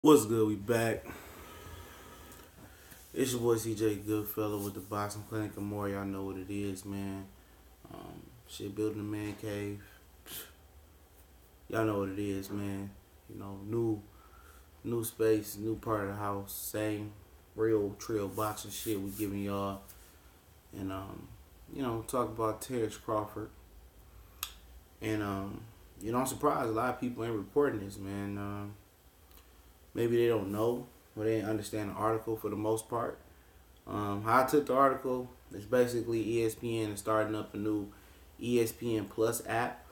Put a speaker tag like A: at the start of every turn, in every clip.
A: What's good? We back. It's your boy CJ Goodfellow with the Boxing Clinic and more. Y'all know what it is, man. Shit, building a man cave. Y'all know what it is, man. New space, new part of the house. Same real trail boxing shit we giving y'all. And talk about Terence Crawford. And I'm surprised a lot of people ain't reporting this, man. Maybe they don't know or they didn't understand the article for the most part. How I took the article is basically ESPN is starting up a new ESPN Plus app.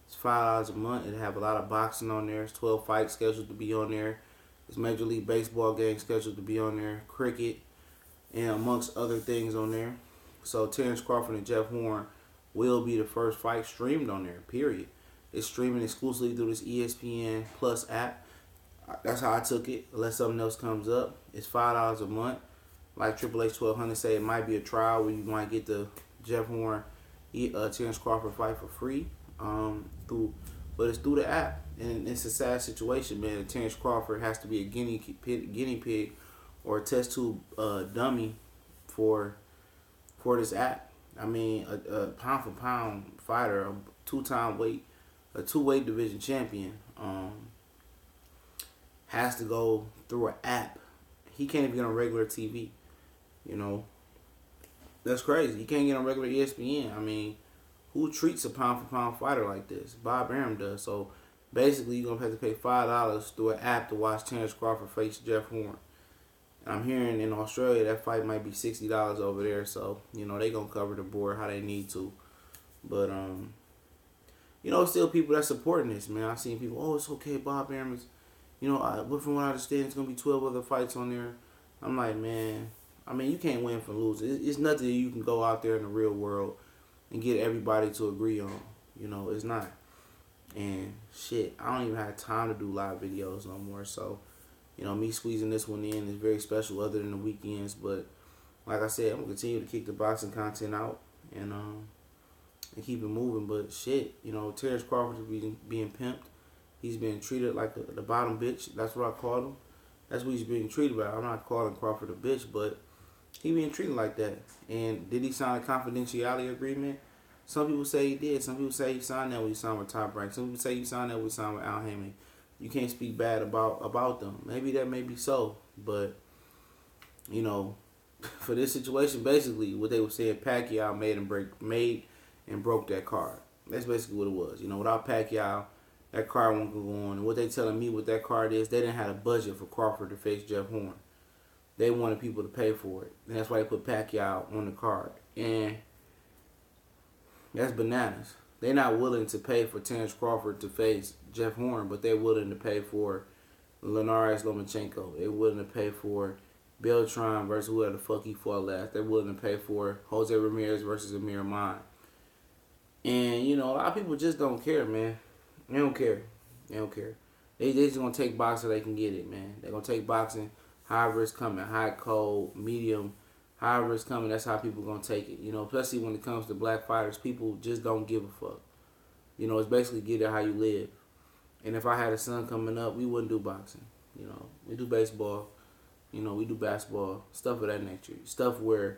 A: It's $5 a month. It'll have a lot of boxing on there. It's 12 fights scheduled to be on there. There's Major League Baseball games scheduled to be on there. Cricket and amongst other things on there. So Terence Crawford and Jeff Horn will be the first fight streamed on there, period. It's streaming exclusively through this ESPN Plus app. That's how I took it. Unless something else comes up, it's $5 a month. Like Triple H 1200 say, it might be a trial where you might get the Jeff Horn, Terence Crawford fight for free. But it's through the app, and it's a sad situation, man. Terence Crawford has to be a guinea pig or a test tube dummy for this app. I mean, a pound for pound fighter, a two weight division champion. Has to go through an app. He can't even get on regular TV. That's crazy. He can't get on regular ESPN. I mean, who treats a pound for pound fighter like this? Bob Arum does. So basically, you're gonna have to pay $5 through an app to watch Terence Crawford face Jeff Horn. And I'm hearing in Australia that fight might be $60 over there. So they gonna cover the board how they need to. But still people that supporting this, man. I've seen people. Oh, it's okay. Bob Arum is. But from what I understand, it's going to be 12 other fights on there. I'm like, man, you can't win for losing. It's nothing that you can go out there in the real world and get everybody to agree on. It's not. And shit, I don't even have time to do live videos no more. So, me squeezing this one in is very special other than the weekends. But like I said, I'm going to continue to kick the boxing content out and keep it moving. But shit, Terence Crawford is being pimped. He's being treated like the bottom bitch. That's what I call him. That's what he's being treated by. I'm not calling Crawford a bitch, but he being treated like that. And did he sign a confidentiality agreement? Some people say he did. Some people say he signed that when he signed with Top Rank. Some people say he signed that when he signed with Al Haymon. You can't speak bad about them. Maybe that may be so, but for this situation, basically what they were saying, Pacquiao made and broke that card. That's basically what it was. Without Pacquiao, that card won't go on. And what they telling me with that card is they didn't have a budget for Crawford to face Jeff Horn. They wanted people to pay for it. And that's why they put Pacquiao on the card. And that's bananas. They're not willing to pay for Terence Crawford to face Jeff Horn, but they're willing to pay for Linares Lomachenko. They're willing to pay for Beltran versus whoever the fuck he fought last. They're willing to pay for Jose Ramirez versus Amir Ahman. And, a lot of people just don't care, man. They don't care. They just gonna take boxing so they can get it, man. They gonna take boxing however it's coming, hot, cold, medium, however it's coming. That's how people gonna take it. Especially when it comes to black fighters, people just don't give a fuck. It's basically get it how you live. And if I had a son coming up, we wouldn't do boxing. We do baseball. We do basketball, stuff of that nature. Stuff where,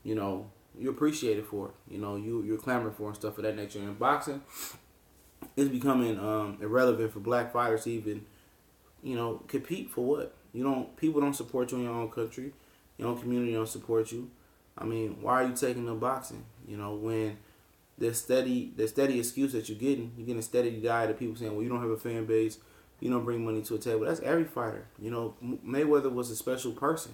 A: you appreciate it for. You're clamoring for and stuff of that nature. And boxing, it's becoming irrelevant for black fighters to even, compete for what? People don't support you in your own country. Your own community don't support you. I mean, why are you taking the boxing? When the steady excuse that you're getting a steady diet of people saying, well, you don't have a fan base, you don't bring money to a table. That's every fighter. Mayweather was a special person.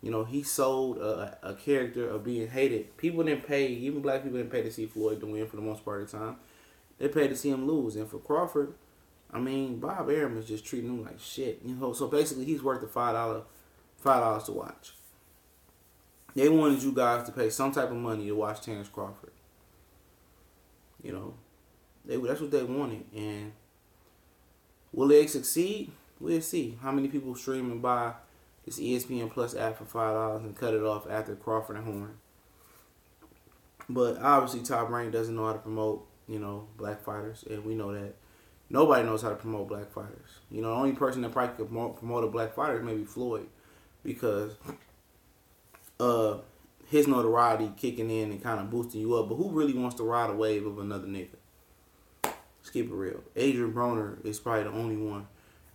A: He sold a character of being hated. People didn't pay, even black people didn't pay to see Floyd to win for the most part of the time. They paid to see him lose. And for Crawford, Bob Arum is just treating him like shit. So basically he's worth the $5 to watch. They wanted you guys to pay some type of money to watch Terence Crawford. That's what they wanted. And will they succeed? We'll see. How many people stream and buy this ESPN Plus app for $5 and cut it off after Crawford and Horn? But obviously Top Rank doesn't know how to promote black fighters, and we know that. Nobody knows how to promote black fighters. You know, the only person that probably could promote a black fighter is maybe Floyd, because his notoriety kicking in and kind of boosting you up. But who really wants to ride a wave of another nigga? Let's keep it real. Adrian Broner is probably the only one.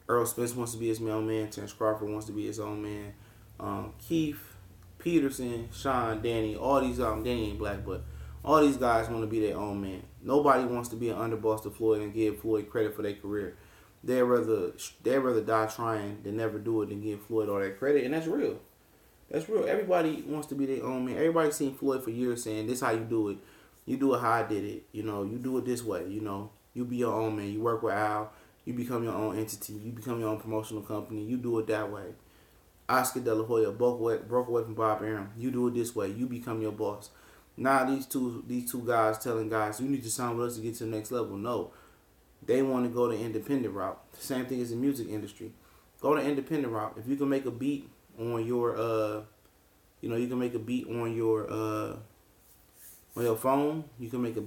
A: Earl Spence wants to be his own man. Terence Crawford wants to be his own man. Keith, Peterson, Sean, Danny, all these, Danny ain't black, but all these guys want to be their own man. Nobody wants to be an underboss to Floyd and give Floyd credit for their career. They'd rather die trying than never do it than give Floyd all that credit, and that's real. That's real. Everybody wants to be their own man. Everybody's seen Floyd for years saying, this is how you do it. You do it how I did it. You know, you do it this way. You know, you be your own man. You work with Al. You become your own entity. You become your own promotional company. You do it that way. Oscar De La Hoya broke away from Bob Arum. You do it this way. You become your boss. Now these two guys telling guys, you need to sign with us to get to the next level. No. They want to go the independent route. The same thing as the music industry. Go the independent route. If you can make a beat on your you can make a beat on your phone. You can make a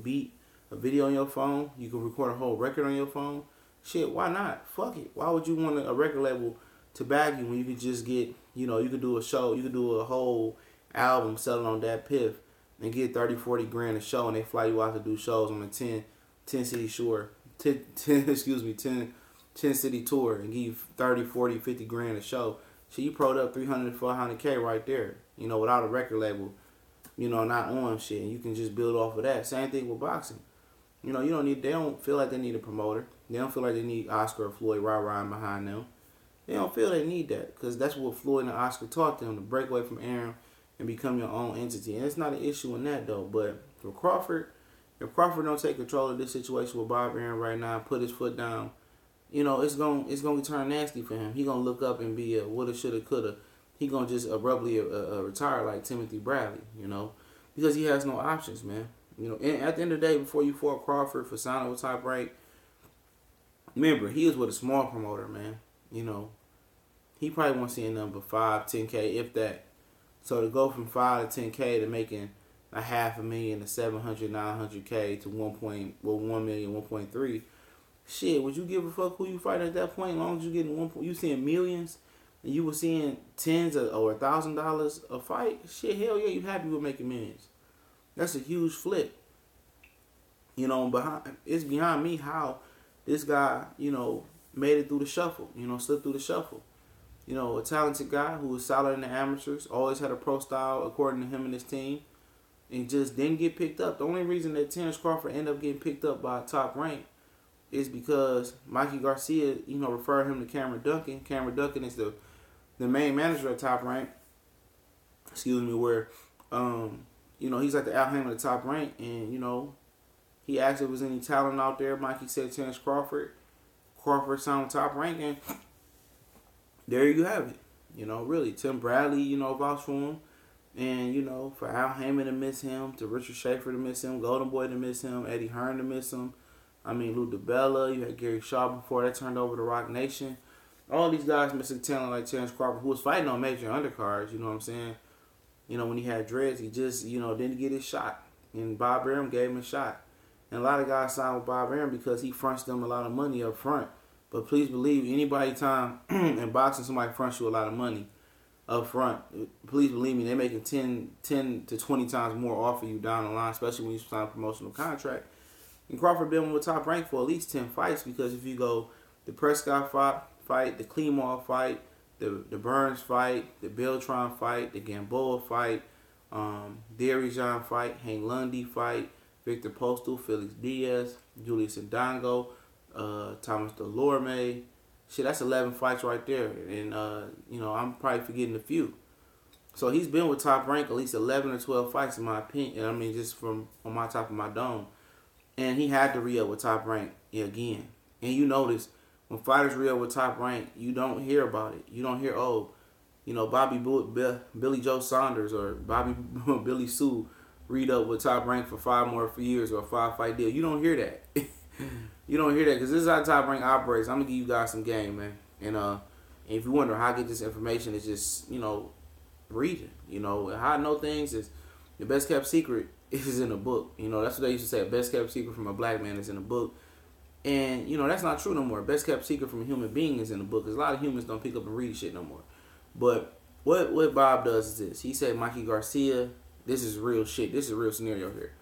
A: video on your phone. You can record a whole record on your phone. Shit, why not? Fuck it. Why would you want a record label to bag you when you could just get, you could do a show, you could do a whole album selling on that piff and get 30, 40 grand a show, and they fly you out to do shows on a 10 city tour, 10 city tour, and give you 30, 40, 50 grand a show. So you pro'd up 300, 400K right there, without a record label, not on shit. And you can just build off of that. Same thing with boxing. They don't feel like they need a promoter. They don't feel like they need Oscar or Floyd riding behind them. They don't feel they need that, because that's what Floyd and Oscar taught them, to break away from Arum and become your own entity. And it's not an issue in that, though. But for Crawford, if Crawford don't take control of this situation with Bob Arum right now, put his foot down, it's gonna turn nasty for him. He gonna look up and be a woulda, shoulda, coulda. He gonna just abruptly retire like Timothy Bradley, because he has no options, man. And at the end of the day, before you fought Crawford for signing with Top Rank, remember, he was with a small promoter, man. He probably won't see a number 5, 10K, if that. So to go from 5 to 10K to making a $500,000 to 700, 900K to 1 million, 1.3, shit, would you give a fuck who you fight at that point? As long as you getting you seeing millions, and you were seeing tens or $1,000 a fight, shit, hell yeah, you happy with making millions. That's a huge flip. It's behind me how this guy, made it through the shuffle, slipped through the shuffle. A talented guy who was solid in the amateurs, always had a pro style according to him and his team, and just didn't get picked up. The only reason that Terence Crawford ended up getting picked up by Top Rank is because Mikey Garcia, referred him to Cameron Duncan. Cameron Duncan is the main manager at Top Rank. Where, he's like the Al Haymon of Top Rank, and, he asked if there was any talent out there. Mikey said Terence Crawford. Crawford signed with Top Rank, and there you have it. Really, Tim Bradley, vouched for him. And, for Al Haymon to miss him, to Richard Schaefer to miss him, Golden Boy to miss him, Eddie Hearn to miss him. Lou DiBella, you had Gary Shaw before that turned over to Rock Nation. All these guys missing talent like Terence Crawford, who was fighting on major undercards, you know what I'm saying? When he had dreads, he just, didn't get his shot. And Bob Arum gave him a shot. And a lot of guys signed with Bob Arum because he fronts them a lot of money up front. But please believe, anybody time in boxing somebody fronts you a lot of money up front, please believe me, they're making 10 to 20 times more off of you down the line, especially when you sign a promotional contract. And Crawford been with Top Rank for at least 10 fights, because if you go the Prescott fight, the Clemore fight, the Burns fight, the Beltran fight, the Gamboa fight, Darijan fight, Hank Lundy fight, Victor Postal, Felix Diaz, Julius Ndongo, Thomas Delorme. Shit, that's 11 fights right there. And, I'm probably forgetting a few. So he's been with Top Rank at least 11 or 12 fights, in my opinion. Just from on my top of my dome. And he had to re-up with Top Rank again. And you notice, when fighters re-up with Top Rank, you don't hear about it. You don't hear, Billy Joe Saunders or Billy Sue read up with Top Rank for 5 more years or a 5-fight deal. You don't hear that. You don't hear that, because this is how Top Rank operates. I'm going to give you guys some game, man. And if you wonder how I get this information, it's just, reading. How I know things is the best kept secret is in a book. That's what they used to say. A best kept secret from a black man is in a book. And, that's not true no more. Best kept secret from a human being is in the book. Because a lot of humans don't pick up and read shit no more. But what Bob does is this. He said, Mikey Garcia, this is real shit. This is a real scenario here.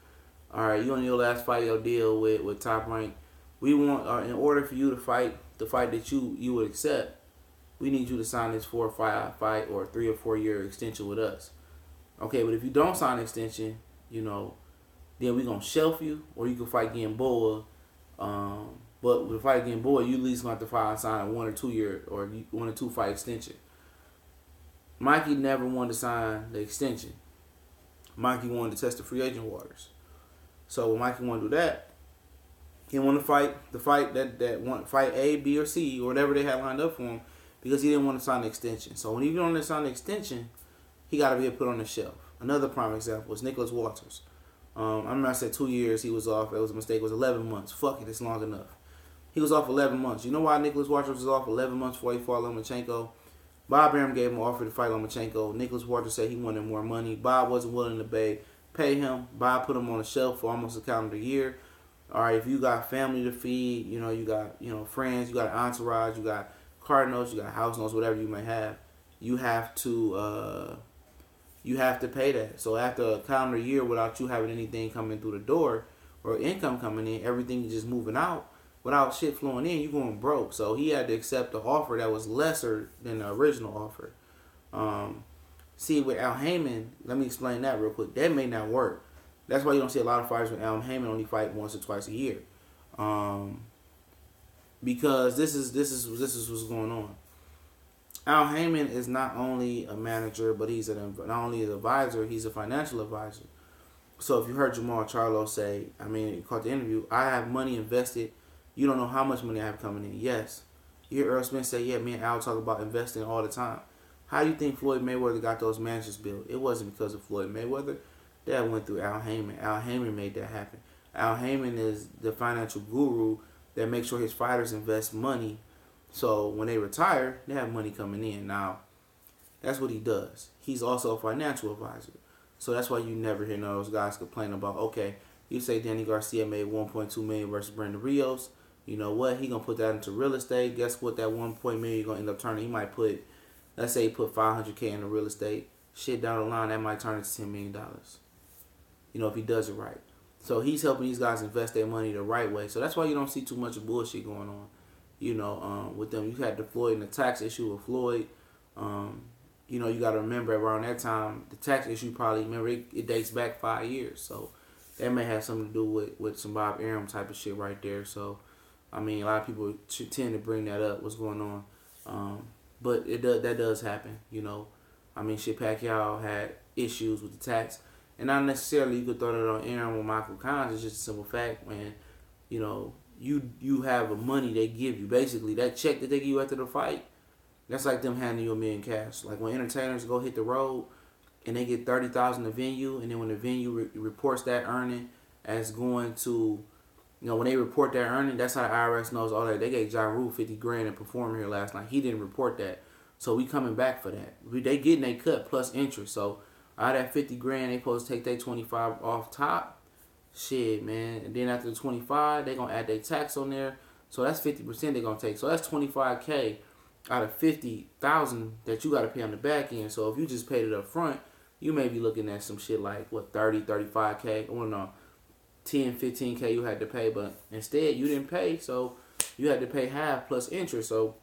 A: All right, you on your last fight, your deal with Top Rank. We want, in order for you to fight the fight that you would accept, we need you to sign this 4 or 5 fight or 3 or 4 year extension with us. Okay, but if you don't sign an extension, then we're going to shelf you, or you can fight Gamboa. But with the fight Gamboa, you at least going to have to sign a 1 or 2 year or 1 or 2 fight extension. Mikey never wanted to sign the extension. Mikey wanted to test the free agent waters. So when Mikey wanted to do that, he wanted to fight the fight that want fight A, B, or C, or whatever they had lined up for him, because he didn't want to sign the extension. So when he wanted to sign the extension, he got to be put on the shelf. Another prime example is Nicholas Walters. I remember I said 2 years he was off. It was a mistake. It was 11 months. Fuck it, it's long enough. He was off 11 months. You know why Nicholas Walters was off 11 months before he fought Lomachenko? Bob Arum gave him an offer to fight Lomachenko. Nicholas Walters said he wanted more money. Bob wasn't willing to pay him. Bob put him on the shelf for almost a calendar year. All right, if you got family to feed, you got, friends, you got an entourage, you got car notes, you got house notes, whatever you may have, you have to pay that. So after a calendar year without you having anything coming through the door or income coming in, everything is just moving out without shit flowing in, you're going broke. So he had to accept the offer that was lesser than the original offer. See, with Al Haymon, let me explain that real quick. That may not work. That's why you don't see a lot of fighters with Al Haymon only fight once or twice a year. Because this is what's going on. Al Haymon is not only a manager, but he's not only an advisor, he's a financial advisor. So if you heard Jamal Charlo say, you caught the interview, I have money invested. You don't know how much money I have coming in. Yes. You hear Earl Smith say, yeah, me and Al talk about investing all the time. How do you think Floyd Mayweather got those mansions built? It wasn't because of Floyd Mayweather. That went through Al Haymon. Al Haymon made that happen. Al Haymon is the financial guru that makes sure his fighters invest money. So when they retire, they have money coming in. Now, that's what he does. He's also a financial advisor. So that's why you never hear none of those guys complain about, okay, you say Danny Garcia made $1.2 million versus Brandon Rios. You know what? He going to put that into real estate. Guess what? That $1 million you're going to end up turning. He might put, let's say he put $500K into real estate. Shit down the line, that might turn into $10 million. If he does it right. So he's helping these guys invest their money the right way. So that's why you don't see too much of bullshit going on. With them. You had the Floyd and the tax issue with Floyd. You got to remember around that time, the tax issue probably, it dates back 5 years. So that may have something to do with some Bob Arum type of shit right there. So, a lot of people tend to bring that up, what's going on. But that does happen, shit, Pacquiao had issues with the tax. And not necessarily you could throw that on Arum or Michael Collins. It's just a simple fact, man. You have a money they give you. Basically, that check that they give you after the fight, that's like them handing you $1 million cash. Like when entertainers go hit the road and they get $30,000 a venue, and then when the venue reports that earning as going to, when they report that earning, that's how the IRS knows all that. They gave Ja Rule $50,000 and perform here last night. He didn't report that, so we coming back for that. They getting their cut plus interest. So out of that $50,000, they supposed to take their 25 off top. Shit, man. And then after the 25, they gonna add their tax on there. So that's 50% they gonna take. So that's $25K out of $50,000 that you gotta pay on the back end. So if you just paid it up front, you may be looking at some shit like 30, 35K. I don't know, 10, 15K you had to pay, but instead you didn't pay, so you had to pay half plus interest. So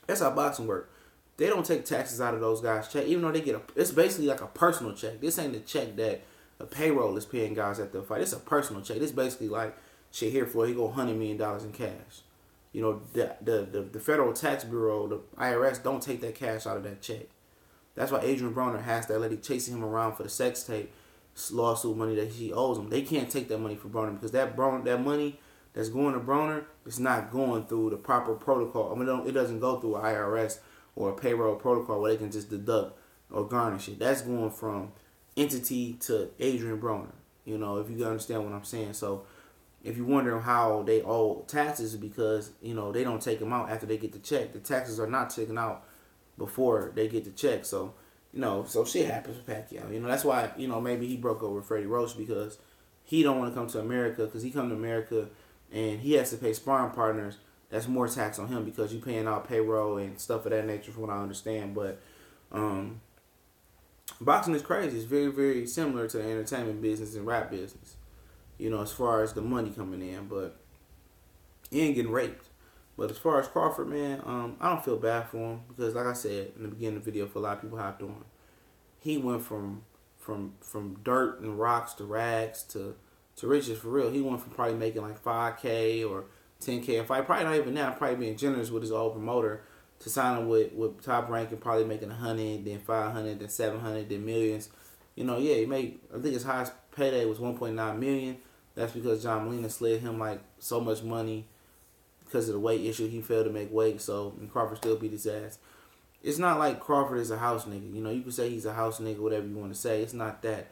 A: that's how boxing works. They don't take taxes out of those guys' check, even though they get it's basically like a personal check. This ain't the check that a payroll is paying guys at the fight. It's a personal check. It's basically like, shit, here for he go $100 million in cash. The Federal Tax Bureau, the IRS, don't take that cash out of that check. That's why Adrian Broner has that lady chasing him around for the sex tape lawsuit money that he owes him. They can't take that money from Broner because that money that's going to Broner is not going through the proper protocol. It doesn't go through an IRS or a payroll protocol where they can just deduct or garnish it. That's going from entity to Adrian Broner. If you understand what I'm saying. So if you're wondering how they owe taxes, because they don't take them out after they get the check. The taxes are not taken out before they get the check. So so shit happens with Pacquiao. That's why maybe he broke up with Freddie Roach, because he don't want to come to America, because he come to America and he has to pay sparring partners. That's more tax on him because you paying out payroll and stuff of that nature, from what I understand. But boxing is crazy. It's very, very similar to the entertainment business and rap business. As far as the money coming in, but he ain't getting raped. But as far as Crawford, man, I don't feel bad for him because, like I said in the beginning of the video, for a lot of people hopped on, he went from dirt and rocks to rags to riches for real. He went from probably making like 5K or 10K a fight, probably not even now, probably being generous with his old promoter, to signing with Top Rank and probably making 100, then 500, then 700, then millions. Yeah, he made, I think his highest payday was 1.9 million. That's because John Molina slid him like so much money because of the weight issue. He failed to make weight, and Crawford still beat his ass. It's not like Crawford is a house nigga. You can say he's a house nigga, whatever you want to say. It's not that.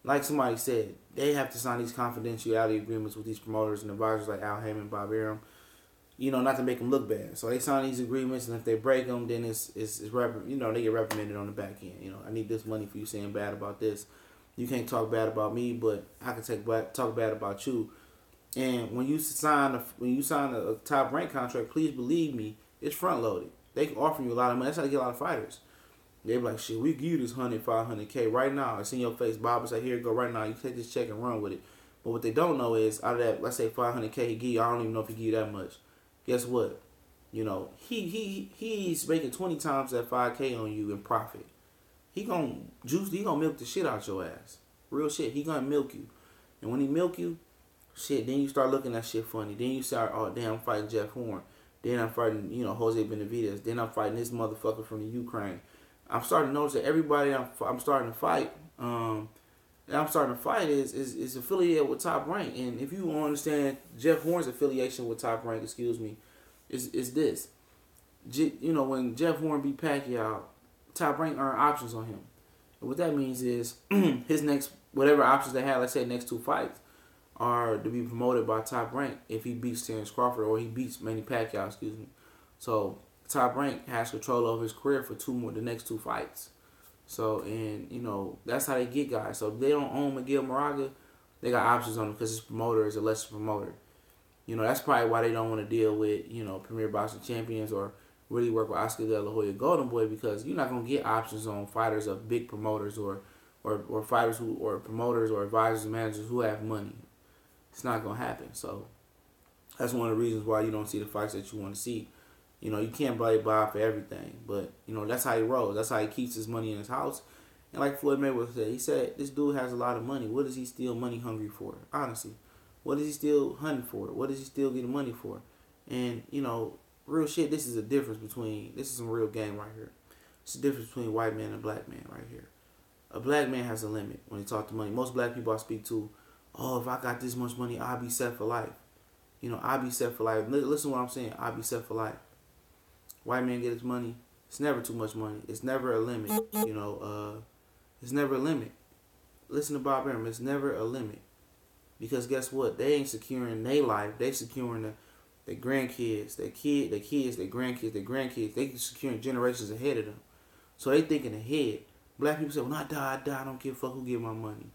A: Like somebody said, they have to sign these confidentiality agreements with these promoters and advisors like Al Haymon, Bob Arum, not to make them look bad. So they sign these agreements, and if they break them, then it's they get reprimanded on the back end. I need this money for you saying bad about this. You can't talk bad about me, but I can talk bad about you. And when you sign a Top Rank contract, please believe me, it's front loaded. They can offer you a lot of money. That's how they get a lot of fighters. They be like, shit, we give you this 100, 500K right now. It's in your face. Bob is like, here you go right now. You take this check and run with it. But what they don't know is, out of that, let's say 500K he give you, I don't even know if he give you that much. Guess what? He's making 20 times that 5K on you in profit. He gonna milk the shit out your ass. Real shit. He gonna milk you. And when he milk you, shit, then you start looking at shit funny. Then you start, oh damn, I'm fighting Jeff Horn. Then I'm fighting, Jose Benavidez. Then I'm fighting this motherfucker from the Ukraine. I'm starting to notice that everybody I'm starting to fight, is affiliated with Top Rank. And if you don't understand Jeff Horn's affiliation with Top Rank, is this. When Jeff Horn beat Pacquiao, Top Rank earned options on him. And what that means is his next, whatever options they had, let's say next 2 fights, are to be promoted by Top Rank if he beats Terence Crawford or he beats Manny Pacquiao, So Top Rank has control over his career for the next 2 fights. So, and, that's how they get guys. So if they don't own Miguel Moraga, they got options on him because his promoter is a lesser promoter. That's probably why they don't want to deal with, Premier Boxing Champions or really work with Oscar De La Hoya Golden Boy, because you're not going to get options on fighters of big promoters or fighters or promoters or advisors and managers who have money. It's not going to happen. So that's one of the reasons why you don't see the fights that you want to see. You can't blame Bob for everything, but, that's how he rolls. That's how he keeps his money in his house. And like Floyd Mayweather said, this dude has a lot of money. What is he still money hungry for? Honestly, what is he still hunting for? What is he still getting money for? And, real shit, this is some real game right here. It's the difference between white man and black man right here. A black man has a limit when he talks to money. Most black people I speak to, oh, if I got this much money, I'll be set for life. I'll be set for life. Listen to what I'm saying. I'll be set for life. White man get his money. It's never too much money. It's never a limit. It's never a limit. Listen to Bob Arum. It's never a limit. Because guess what? They ain't securing their life. They securing their grandkids, their kids, their grandkids. They securing generations ahead of them. So they thinking ahead. Black people say, when I die, I don't give a fuck who get my money.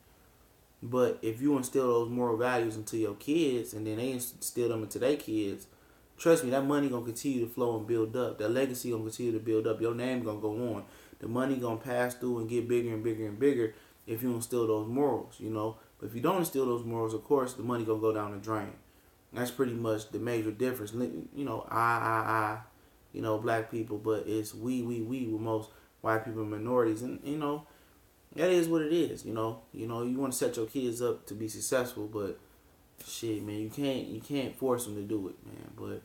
A: But if you instill those moral values into your kids, and then they instill them into their kids, trust me, that money gonna continue to flow and build up. That legacy gonna continue to build up. Your name gonna go on. The money gonna pass through and get bigger and bigger and bigger if you instill those morals, But if you don't instill those morals, of course, the money gonna go down the drain. That's pretty much the major difference. Black people, but it's we with most white people and minorities, and that is what it is. You want to set your kids up to be successful, but shit, man, you can't force them to do it, man. But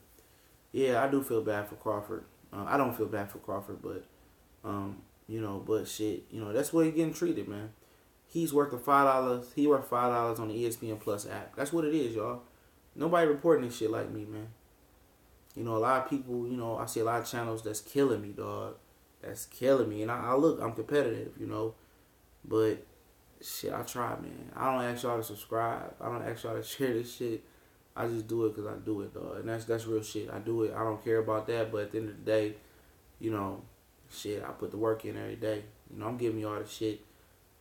A: yeah, I do feel bad for Crawford. I don't feel bad for Crawford, but but shit, that's where he's getting treated, man. He's worth $5. He worth $5 on the ESPN Plus app. That's what it is, y'all. Nobody reporting this shit like me, man. A lot of people, I see a lot of channels that's killing me, dog. That's killing me. And I look, I'm competitive, But shit, I try, man. I don't ask y'all to subscribe. I don't ask y'all to share this shit. I just do it because I do it, dog. And that's real shit. I do it. I don't care about that. But at the end of the day, shit, I put the work in every day. I'm giving y'all the shit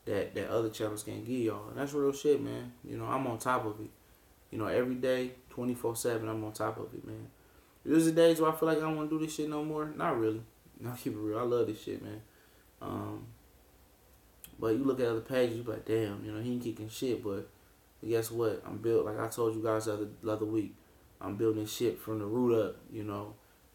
A: that other channels can't give y'all. And that's real shit, man. I'm on top of it. Every day, 24/7. I'm on top of it, man. There's the days where I feel like I don't want to do this shit no more. Not really. I'll keep it real. I love this shit, man. But you look at other pages, you be like, damn, he ain't kicking shit. But guess what? I'm built, like I told you guys the other week, I'm building shit from the root up,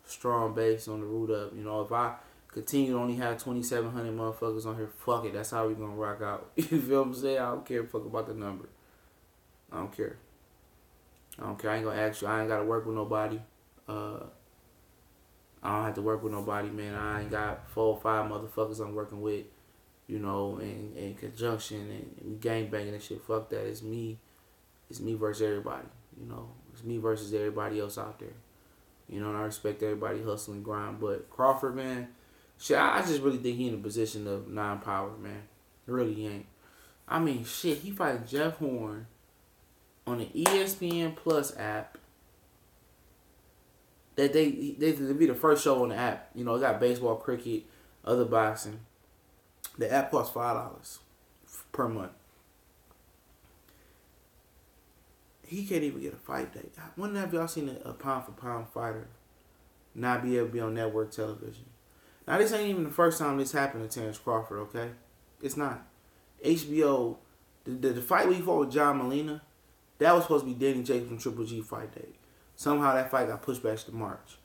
A: strong base on the root up. If I continue to only have 2,700 motherfuckers on here, fuck it. That's how we gonna rock out. You feel what I'm saying? I don't care fuck about the number. I don't care. I ain't gonna ask you. I ain't gotta work with nobody. I don't have to work with nobody, man. I ain't got 4 or 5 motherfuckers I'm working with, in conjunction, and we gang banging and shit. Fuck that. It's me. It's me versus everybody. It's me versus everybody else out there. And I respect everybody hustling grind. But Crawford, man, shit, I just really think he in a position of non-power, man. Really he ain't. I mean, shit, he fighting Jeff Horn on the ESPN Plus app. That they be the first show on the app. It got baseball, cricket, other boxing. The app costs $5 per month. He can't even get a fight date. When have y'all seen a pound for pound fighter not be able to be on network television? Now this ain't even the first time this happened to Terence Crawford, okay? It's not. HBO, the fight we fought with John Molina, that was supposed to be Danny Jacobs and Triple G fight date. Somehow that fight got pushed back to March.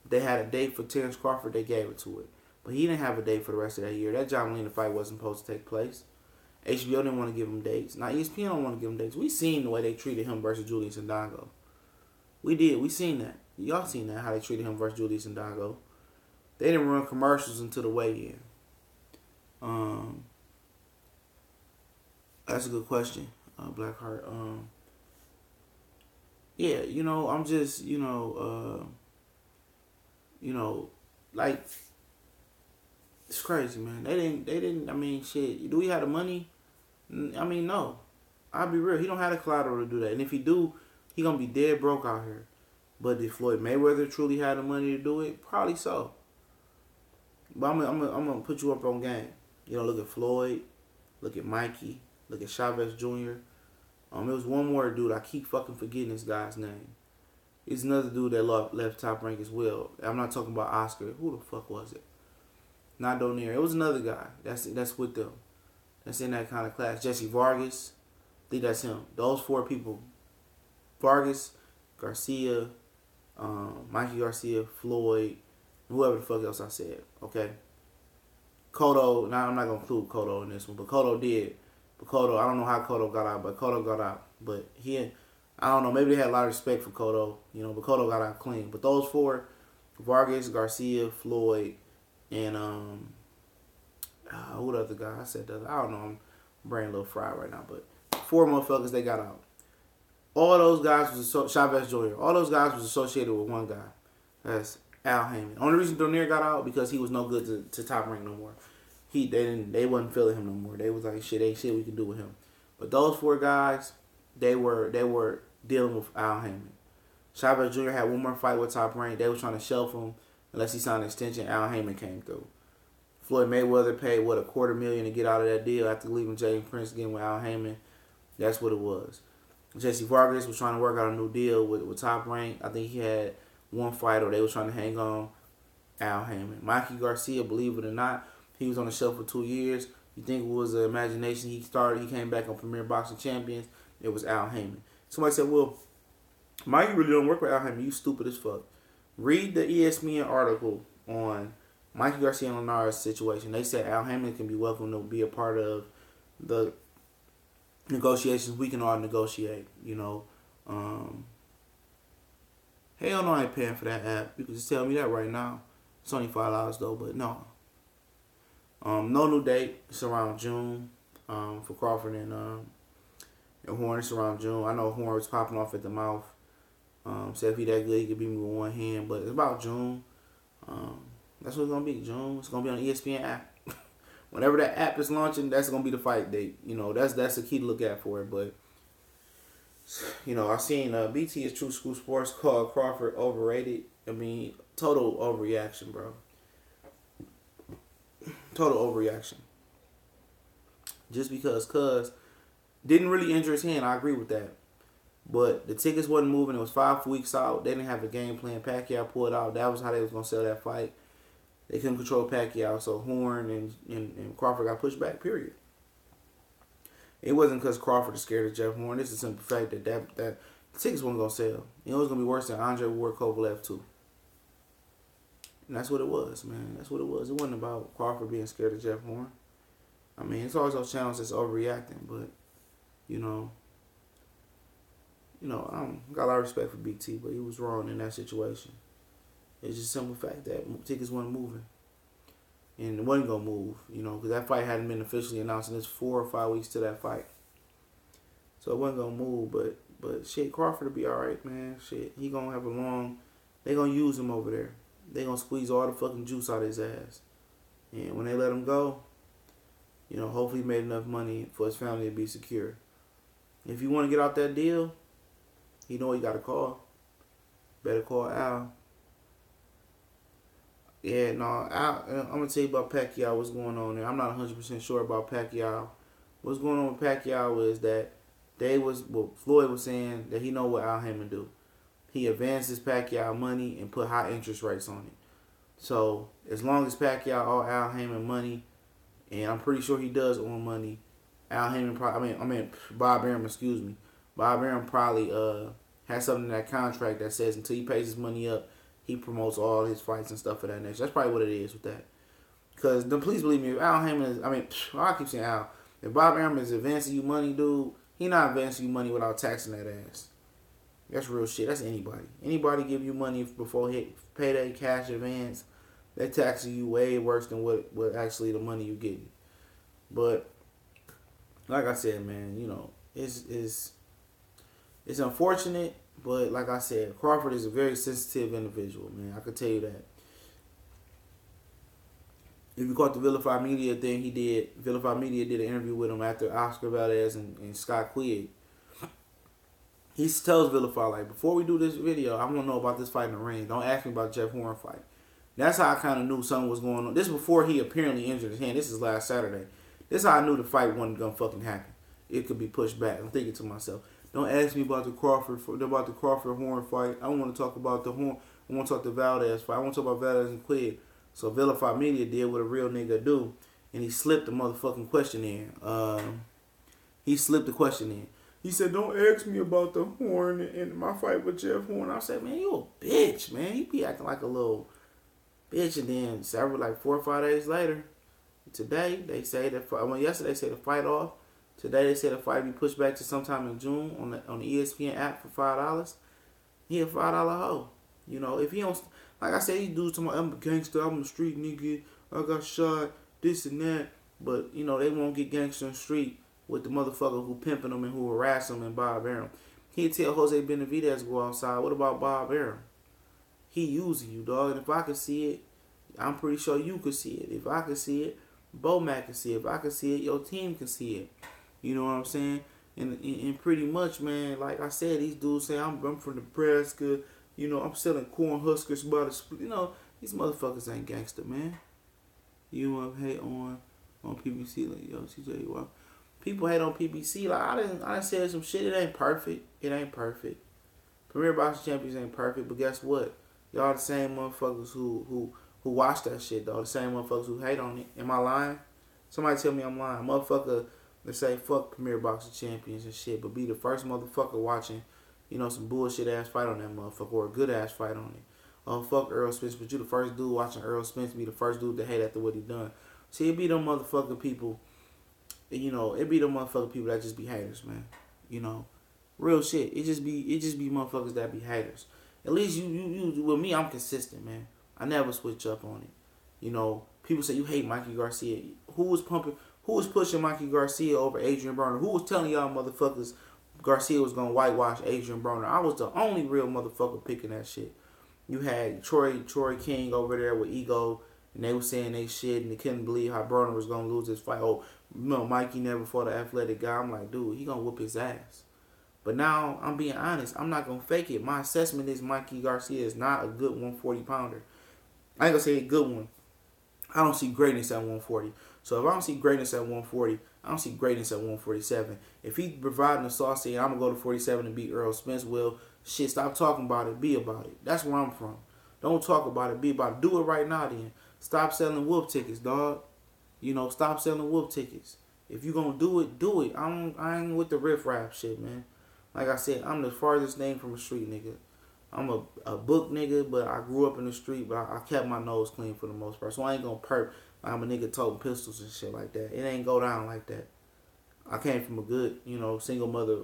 A: They had a date for Terence Crawford, they gave it to it. But he didn't have a date for the rest of that year. That John Molina fight wasn't supposed to take place. HBO didn't want to give him dates. Now ESPN don't want to give him dates. We seen the way they treated him versus Julius Indongo. We did. We seen that. Y'all seen that, how they treated him versus Julius Indongo. They didn't run commercials until the weigh-in. That's a good question, Blackheart. Yeah, I'm just, like, it's crazy, man. They didn't, I mean, shit. Do we have the money? I mean, no. I'll be real. He don't have the collateral to do that. And if he do, he gonna be dead broke out here. But did Floyd Mayweather truly have the money to do it? Probably so. But I'm gonna put you up on game. Look at Floyd, look at Mikey, look at Chavez Jr. There was one more dude. I keep fucking forgetting this guy's name. It's another dude that left Top Rank as well. I'm not talking about Oscar. Who the fuck was it? Not Donaire. It was another guy. That's with them. That's in that kind of class. Jesse Vargas. I think that's him. Those 4 people. Vargas, Garcia, Mikey Garcia, Floyd, whoever the fuck else I said. Okay. Cotto. Now I'm not gonna include Cotto in this one, but Cotto did. But Cotto, I don't know how Cotto got out, but Cotto got out. But I don't know, maybe they had a lot of respect for Cotto, but Cotto got out clean. But those 4, Vargas, Garcia, Floyd, and who the other guy? I said the other. I don't know. I'm brain a little fried right now, but 4 motherfuckers, they got out. All those guys was Chavez Jr. All those guys was associated with one guy. That's Al Haymon. Only reason Donaire got out because he was no good to Top Rank no more. They wasn't feeling him no more. They was like, shit, ain't shit we can do with him. But those 4 guys, they were dealing with Al Haymon. Chavez Jr. had one more fight with Top Rank. They was trying to shelf him unless he signed an extension. Al Haymon came through. Floyd Mayweather paid $250,000 to get out of that deal after leaving James Prince again with Al Haymon. That's what it was. Jesse Vargas was trying to work out a new deal with Top Rank. I think he had one fight, or they was trying to hang on Al Haymon. Mikey Garcia, believe it or not, he was on the shelf for 2 years. You think it was an imagination? He came back on Premier Boxing Champions. It was Al Haymon. Somebody said, well, Mikey really don't work with Al Haymon. You stupid as fuck. Read the ESPN article on Mikey Garcia and Linares' situation. They said Al Haymon can be welcome to be a part of the negotiations. We can all negotiate, Hell no, I ain't paying for that app. You can just tell me that right now. It's only $5 though, but no. No new date. It's around June. For Crawford and Horn, it's around June. I know Horn was popping off at the mouth. Said if he that good, he could beat me with one hand. But it's about June. That's what it's gonna be. June. It's gonna be on the ESPN app. Whenever that app is launching, that's gonna be the fight date. That's the key to look at for it. But I seen BT is True School Sports called Crawford overrated. I mean, total overreaction, bro. Total overreaction. Just because Cuz didn't really injure his hand, I agree with that. But the tickets wasn't moving. It was 5 weeks out. They didn't have a game plan. Pacquiao pulled out. That was how they was gonna sell that fight. They couldn't control Pacquiao, so Horn and Crawford got pushed back. Period. It wasn't because Crawford is scared of Jeff Horn. It's the simple fact that the tickets wasn't gonna sell. You know, it was gonna be worse than Andre Ward Kovalev too. And that's what it was, man. That's what it was. It wasn't about Crawford being scared of Jeff Horn. I mean, it's always those channels that's overreacting, but you know, I got a lot of respect for BT, but he was wrong in that situation. It's just a simple fact that tickets weren't moving. And it wasn't going to move, because that fight hadn't been officially announced, and it's 4 or 5 weeks to that fight. So it wasn't going to move, but shit, Crawford will be all right, man. Shit, he going to have they going to use him over there. They going to squeeze all the fucking juice out of his ass. And when they let him go, hopefully he made enough money for his family to be secure. If you want to get out that deal, you know what you got to call. Better call Al. Yeah, no, I'm going to tell you about Pacquiao, what's going on there. I'm not 100% sure about Pacquiao. What's going on with Pacquiao is that Floyd was saying that he know what Al Haymon do. He advances Pacquiao money and put high interest rates on it. So, as long as Pacquiao owe Al Haymon money, and I'm pretty sure he does owe money, Al Haymon Bob Arum, excuse me. Bob Arum probably has something in that contract that says until he pays his money up, he promotes all his fights and stuff of that nature. That's probably what it is with that. Because, please believe me, if Al Haymon is, I keep saying Al, if Bob Arum is advancing you money, dude, he not advancing you money without taxing that ass. That's real shit. That's anybody. Anybody give you money before payday, cash advance, they taxing you way worse than what actually the money you getting. But, like I said, man, it's unfortunate. But like I said, Crawford is a very sensitive individual, man. I could tell you that. If you caught the Vilify Media thing he did, Vilify Media did an interview with him after Oscar Valdez and Scott Quigg. He tells Vilify, like, before we do this video, I want to know about this fight in the ring. Don't ask me about Jeff Horn fight. That's how I kind of knew something was going on. This is before he apparently injured his hand. This is last Saturday. This is how I knew the fight wasn't going to fucking happen. It could be pushed back. I'm thinking to myself, don't ask me about the Crawford Horn fight. I want to talk about the Horn. I want to talk the Valdez fight. I want to talk about Valdez and Quigg. So Vilify Media did what a real nigga do, and he slipped the motherfucking question in. He slipped the question in. He said, "Don't ask me about the Horn and my fight with Jeff Horn." I said, "Man, you a bitch, man. He be acting like a little bitch." And then 4 or 5 days later, today they say that. Yesterday they said the fight off. Today they said the fight be pushed back to sometime in June on the ESPN app for $5. He a $5 hoe. If he don't, like I said, he dudes talking about, I'm a gangster, I'm a street nigga, I got shot, this and that. But they won't get gangster in the street with the motherfucker who pimping them and who harass them and Bob Arum. He'd tell Jose Benavidez to go outside. What about Bob Arum? He using you, dog. And if I could see it, I'm pretty sure you could see it. If I could see it, Bo Mac can see it. If I could see it, your team can see it. You know what I'm saying? And pretty much, man, like I said, these dudes say, I'm from Nebraska. I'm selling corn huskers by the split. These motherfuckers ain't gangster, man. You want to hate on PBC? Like, yo, CJ, well, people hate on PBC. Like, I didn't say some shit. It ain't perfect. It ain't perfect. Premier Boxing Champions ain't perfect. But guess what? Y'all the same motherfuckers who watch that shit, though. The same motherfuckers who hate on it. Am I lying? Somebody tell me I'm lying. Motherfucker, let's say fuck Premier Boxing Champions and shit, but be the first motherfucker watching, some bullshit ass fight on that motherfucker or a good ass fight on it. Oh, fuck Earl Spence, but you the first dude watching Earl Spence be the first dude to hate after what he done. See, it be them motherfucking people, it be them motherfucking people that just be haters, man. Real shit. It just be motherfuckers that be haters. At least you with me, I'm consistent, man. I never switch up on it. People say you hate Mikey Garcia. Who was pushing Mikey Garcia over Adrian Broner? Who was telling y'all motherfuckers Garcia was going to whitewash Adrian Broner? I was the only real motherfucker picking that shit. You had Troy King over there with ego, and they were saying they shit, and they couldn't believe how Broner was going to lose this fight. Oh, no, Mikey never fought an athletic guy. I'm like, dude, he going to whoop his ass. But now, I'm being honest. I'm not going to fake it. My assessment is Mikey Garcia is not a good 140-pounder. I ain't going to say a good one. I don't see greatness at 140. So if I don't see greatness at 140, I don't see greatness at 147. If he's providing a sauce and I'm going to go to 47 and beat Earl Spence, well, shit, stop talking about it. Be about it. That's where I'm from. Don't talk about it. Be about it. Do it right now then. Stop selling whoop tickets, dog. Stop selling whoop tickets. If you going to do it, do it. I ain't with the riff-raff shit, man. Like I said, I'm the farthest name from a street nigga. I'm a book nigga, but I grew up in the street, but I kept my nose clean for the most part. So I ain't gonna perp like I'm a nigga toting pistols and shit like that. It ain't go down like that. I came from a good, single mother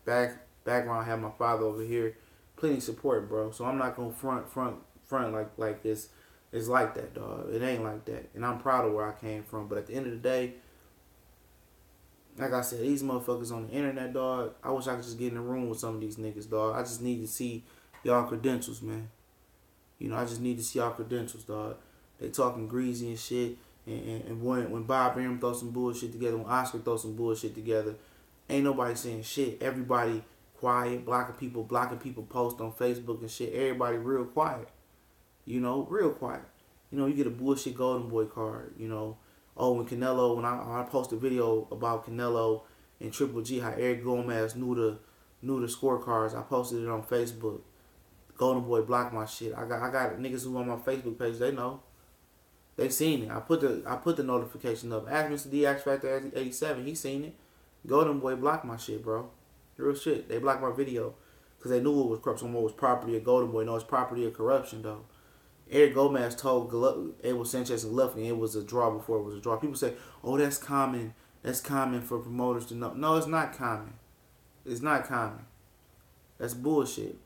A: background. Had my father over here, plenty support, bro. So I'm not gonna front like this. It's like that, dog. It ain't like that, and I'm proud of where I came from. But at the end of the day, like I said, these motherfuckers on the internet, dog. I wish I could just get in the room with some of these niggas, dog. I just need to see y'all credentials, man. I just need to see y'all credentials, dog. They talking greasy and shit. And when Bob Arum throw some bullshit together, when Oscar throw some bullshit together, ain't nobody saying shit. Everybody quiet, blocking people post on Facebook and shit. Everybody real quiet. Real quiet. You get a bullshit Golden Boy card, when Canelo, when I posted a video about Canelo and Triple G, how Eric Gomez knew the scorecards, I posted it on Facebook. Golden Boy blocked my shit. I got niggas who on my Facebook page. They know. They seen it. I put the notification up. Ask Mr. D X Factor 87. He seen it. Golden Boy blocked my shit, bro. Real shit. They blocked my video because they knew it was corrupt. Someone was property of Golden Boy. No, it's property of corruption though. Eric Gomez told Abel Sanchez and Luffy it was a draw before it was a draw. People say, "Oh, that's common. That's common for promoters to know." No, it's not common. It's not common. That's bullshit.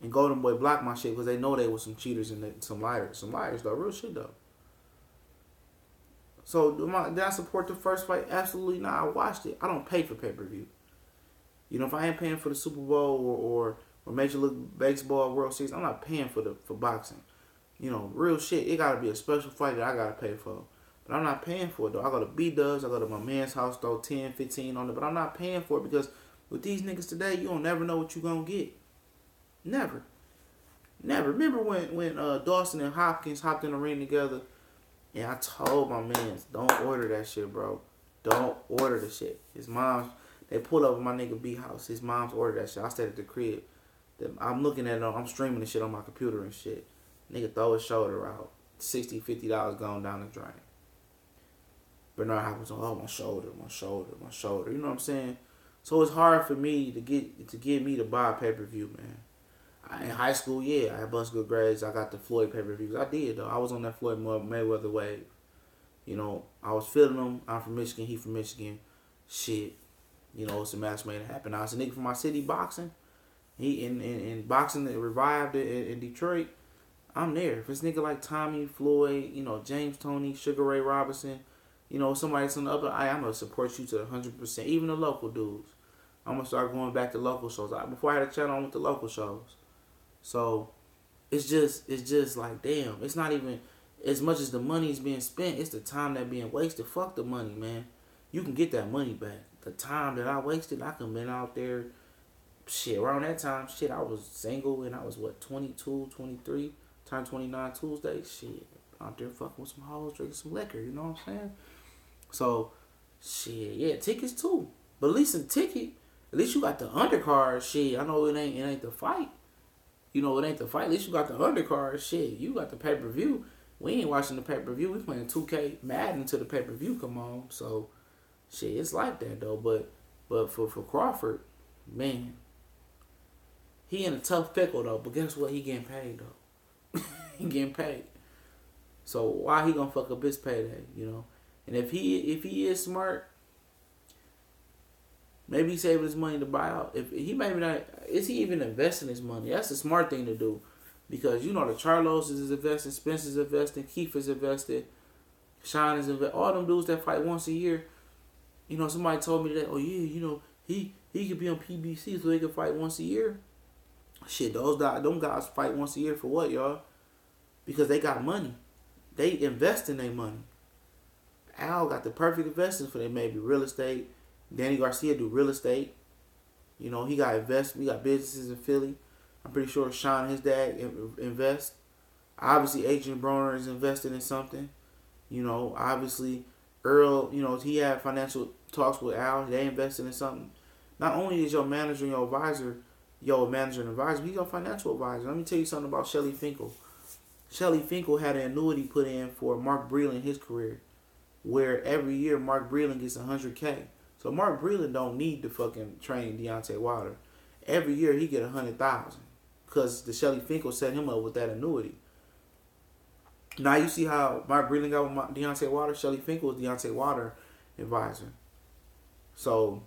A: And Golden Boy blocked my shit because they know they was some cheaters and some liars. Some liars, though. Real shit, though. So, did I support the first fight? Absolutely not. I watched it. I don't pay for pay-per-view. If I ain't paying for the Super Bowl or Major League Baseball World Series, I'm not paying for boxing. Real shit. It got to be a special fight that I got to pay for. But I'm not paying for it, though. I go to B-Dubs. I go to my man's house, throw 10, 15 on it. But I'm not paying for it because with these niggas today, you don't never know what you going to get. Never. Remember when Dawson and Hopkins hopped in the ring together, and I told my man, don't order that shit, bro. Don't order the shit. His mom's, they pulled up at my nigga B house. His mom's ordered that shit. I stayed at the crib. I'm looking at it. I'm streaming the shit on my computer and shit. Nigga throw his shoulder out. $60, $50 going down the drain. Bernard Hopkins, oh, my shoulder. You know what I'm saying? So it's hard for me to get me to buy a pay-per-view, man. In high school, yeah, I had bust good grades. I got the Floyd pay-per-views. I did, though. I was on that Floyd Mayweather wave. I was feeling him. I'm from Michigan. He from Michigan. Shit. It's a match made it happen. I was a nigga from my city boxing. He in boxing that revived in Detroit. I'm there. If it's nigga like Tommy, Floyd, James Toney, Sugar Ray Robinson, somebody that's on the upper, I'm going to support you to 100%. Even the local dudes. I'm going to start going back to local shows. Before I had a channel, I went to local shows. So, it's just like, damn. It's not even, as much as the money's being spent, it's the time that being wasted. Fuck the money, man. You can get that money back. The time that I wasted, I could have been out there, shit, around that time, shit, I was single and I was, 22, 23, turned 29 Tuesday, shit, out there fucking with some hoes, drinking some liquor, you know what I'm saying? So, shit, yeah, tickets too. But at least a ticket, at least you got the undercard, shit. I know it ain't the fight. It ain't the fight. At least you got the undercard, shit. You got the pay-per-view. We ain't watching the pay-per-view. We playing 2K Madden to the pay-per-view come on. So, shit, it's like that, though. But for Crawford, man, he in a tough pickle, though. But guess what? He getting paid, though. He getting paid. So, why he gonna fuck up his payday, And if he is smart, maybe he's saving his money to buy out. If he maybe not, is he even investing his money? That's a smart thing to do, because the Charlos is investing, Spencer's investing, Keith is invested, Sean is invested. All them dudes that fight once a year. Somebody told me that. Oh yeah, he could be on PBC so they can fight once a year. Shit, them guys fight once a year for what, y'all? Because they got money. They invest in their money. Al got the perfect investments for them. Maybe real estate. Danny Garcia do real estate. He got investment. We got businesses in Philly. I'm pretty sure Sean and his dad invest. Obviously, Adrian Broner is invested in something. Obviously, Earl, he had financial talks with Al. They invested in something. Not only is your manager and your advisor, your manager and advisor, he's your financial advisor. Let me tell you something about Shelly Finkel. Shelly Finkel had an annuity put in for Mark Breland in his career, where every year Mark Breland gets $100K. So Mark Breland don't need to fucking train Deontay Wilder. Every year he get $100,000 because the Shelly Finkel set him up with that annuity. Now you see how Mark Breland got with Deontay Wilder. Shelly Finkel was Deontay Wilder advisor. So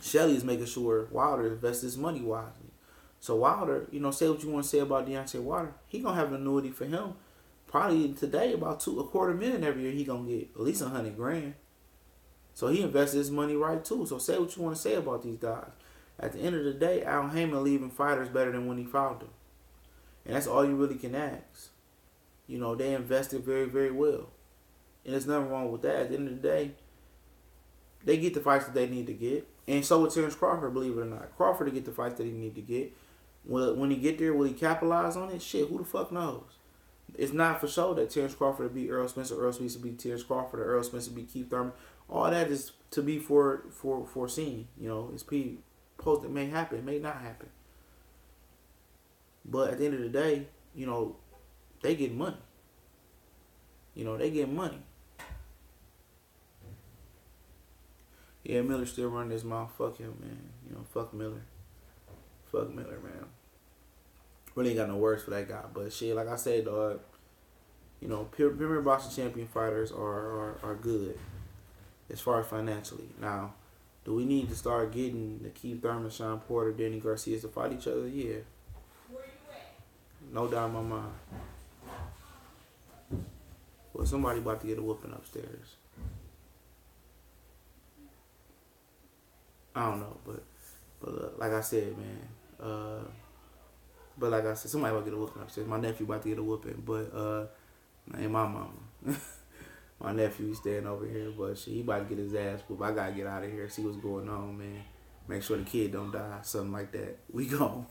A: Shelly is making sure Wilder invests his money wisely. So Wilder, say what you want to say about Deontay Wilder, he gonna have an annuity for him. Probably today about $250,000 every year. He gonna get at least $100,000. So he invested his money right too. So say what you want to say about these guys. At the end of the day, Al Haymon leaving fighters better than when he found them, and that's all you really can ask. They invested very, very well, and there's nothing wrong with that. At the end of the day, they get the fights that they need to get, and so with Terence Crawford, believe it or not, Crawford to get the fights that he need to get. When he get there, will he capitalize on it? Shit, who the fuck knows? It's not for sure that Terence Crawford will beat Earl Spence, or Earl Spence will beat Terence Crawford, or Earl Spence will beat Keith Thurman. All that is to be foreseen. It's post. It may happen, it may not happen. But at the end of the day, they get money. They get money. Yeah, Miller's still running his mouth. Fuck him, man. Fuck Miller. Fuck Miller, man. Really ain't got no words for that guy. But shit, like I said, dog, Premier Boxing Champion fighters are good as far as financially. Now, do we need to start getting the Keith Thurman, Sean Porter, Danny Garcia to fight each other? Yeah. Where you at? No doubt in my mind. Well, somebody about to get a whooping upstairs. I don't know, but like I said, man. But like I said, somebody about to get a whooping upstairs. My nephew about to get a whooping, but ain't my mama. My nephew, he's staying over here, but shit, he about to get his ass whooped. I gotta get out of here, see what's going on, man. Make sure the kid don't die, something like that. We gone.